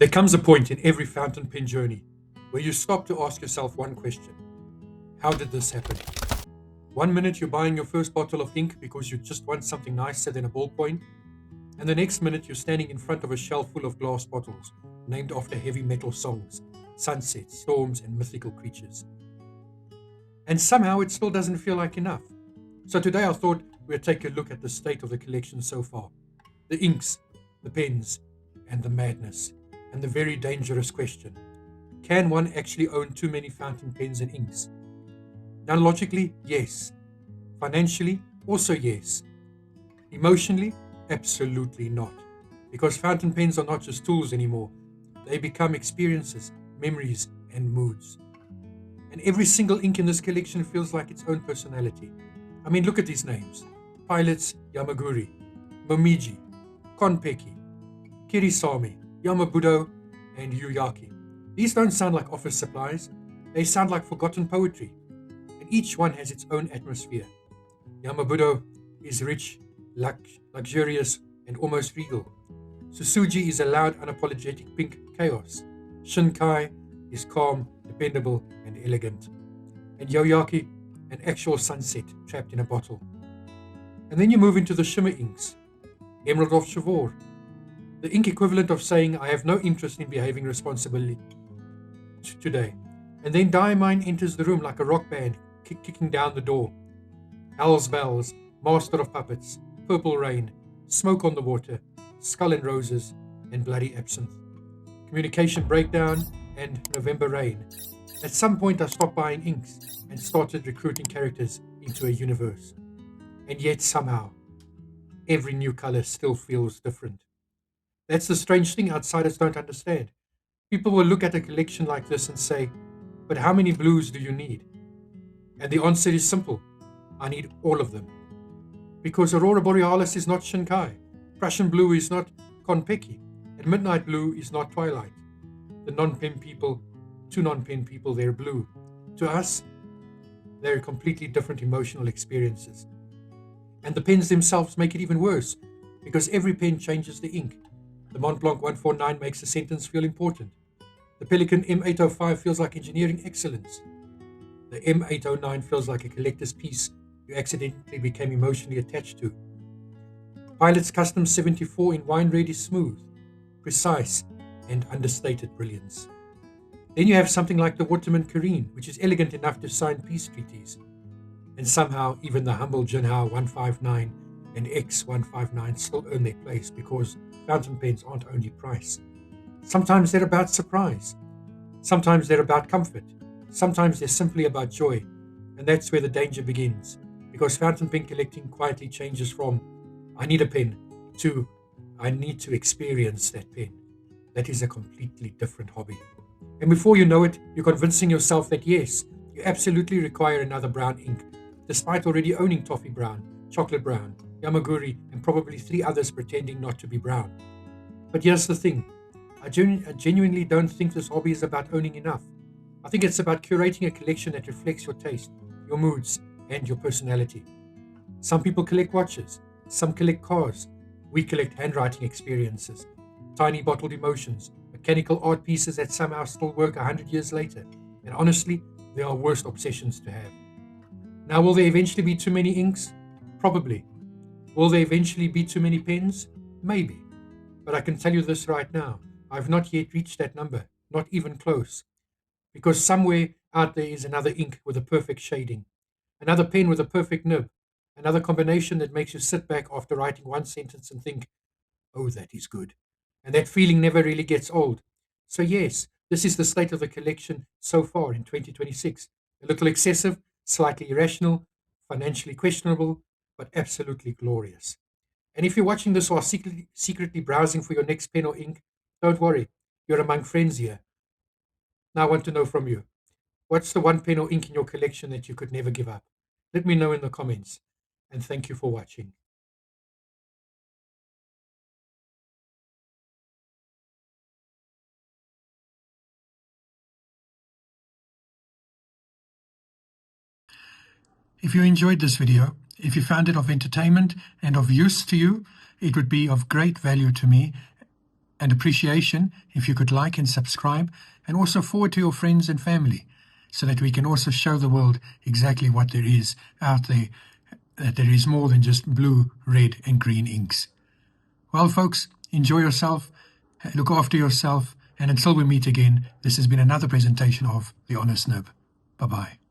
There comes a point in every fountain pen journey where you stop to ask yourself one question. How did this happen? One minute you're buying your first bottle of ink because you just want something nicer than a ballpoint, and the next minute you're standing in front of a shelf full of glass bottles named after heavy metal songs, sunsets, storms, and mythical creatures. And somehow it still doesn't feel like enough. So today I thought we'd take a look at the state of the collection so far. The inks, the pens, and the madness, and the very dangerous question. Can one actually own too many fountain pens and inks? Now logically, yes. Financially, also yes. Emotionally, absolutely not. Because fountain pens are not just tools anymore. They become experiences, memories, and moods. And every single ink in this collection feels like its own personality. I mean, look at these names. Pilot Yama-Guri, Momiji, Konpeki, Kiri-Same, Yama-Budo, and You-Yake. These don't sound like office supplies. They sound like forgotten poetry. And each one has its own atmosphere. Yama-Budo is rich, luxurious, and almost regal. Tsutsuji is a loud, unapologetic pink chaos. Shin-Kai is calm, dependable, and elegant. And You-Yake, an actual sunset trapped in a bottle. And then you move into the shimmer inks. Emerald of Chivor, the ink equivalent of saying, I have no interest in behaving responsibly today. And then Diamine enters the room like a rock band kicking down the door. Hell's bells, master of puppets, purple rain, smoke on the water, skull and roses, and bloody absinthe. Communication breakdown and November rain. At some point I stopped buying inks and started recruiting characters into a universe. And yet somehow, every new color still feels different. That's the strange thing outsiders don't understand. People will look at a collection like this and say, but how many blues do you need? And the answer is simple. I need all of them. Because Aurora Borealis is not Shin-Kai, Prussian blue is not Konpeki, and midnight blue is not twilight. The non-pen people, to non-pen people, they're blue. To us, they're completely different emotional experiences. And the pens themselves make it even worse, because every pen changes the ink. The Mont Blanc 149 makes a sentence feel important. The Pelikan M805 feels like engineering excellence. The M809 feels like a collector's piece you accidentally became emotionally attached to. Pilot's Custom 74 in wine red is smooth, precise, and understated brilliance. Then you have something like the Waterman Careen, which is elegant enough to sign peace treaties. And somehow even the humble Jinhao 159 and X159 still earn their place because fountain pens aren't only price. Sometimes they're about surprise. Sometimes they're about comfort. Sometimes they're simply about joy. And that's where the danger begins. Because fountain pen collecting quietly changes from I need a pen to I need to experience that pen. That is a completely different hobby. And before you know it, you're convincing yourself that yes, you absolutely require another brown ink, despite already owning Toffee Brown, Chocolate Brown, Yama-Guri, and probably 3 others pretending not to be brown. But here's the thing. I genuinely don't think this hobby is about owning enough. I think it's about curating a collection that reflects your taste, your moods, and your personality. Some people collect watches, some collect cars. We collect handwriting experiences, tiny bottled emotions, mechanical art pieces that somehow still work 100 years later. And honestly, they are worst obsessions to have. Now, will there eventually be too many inks? Probably. Will there eventually be too many pens? Maybe. But I can tell you this right now. I've not yet reached that number, not even close. Because somewhere out there is another ink with a perfect shading, another pen with a perfect nib, another combination that makes you sit back after writing one sentence and think, oh, that is good. And that feeling never really gets old. So yes, this is the state of the collection so far in 2026. A little excessive, slightly irrational, financially questionable, but absolutely glorious. And if you're watching this while secretly browsing for your next pen or ink, don't worry, you're among friends here. Now I want to know from you. What's the one pen or ink in your collection that you could never give up? Let me know in the comments. And thank you for watching. If you enjoyed this video, if you found it of entertainment and of use to you, it would be of great value to me and appreciation if you could like and subscribe, and also forward to your friends and family, so that we can also show the world exactly what there is out there, that there is more than just blue, red, and green inks. Well, folks, enjoy yourself, look after yourself, and until we meet again, this has been another presentation of The Honest Nib. Bye-bye.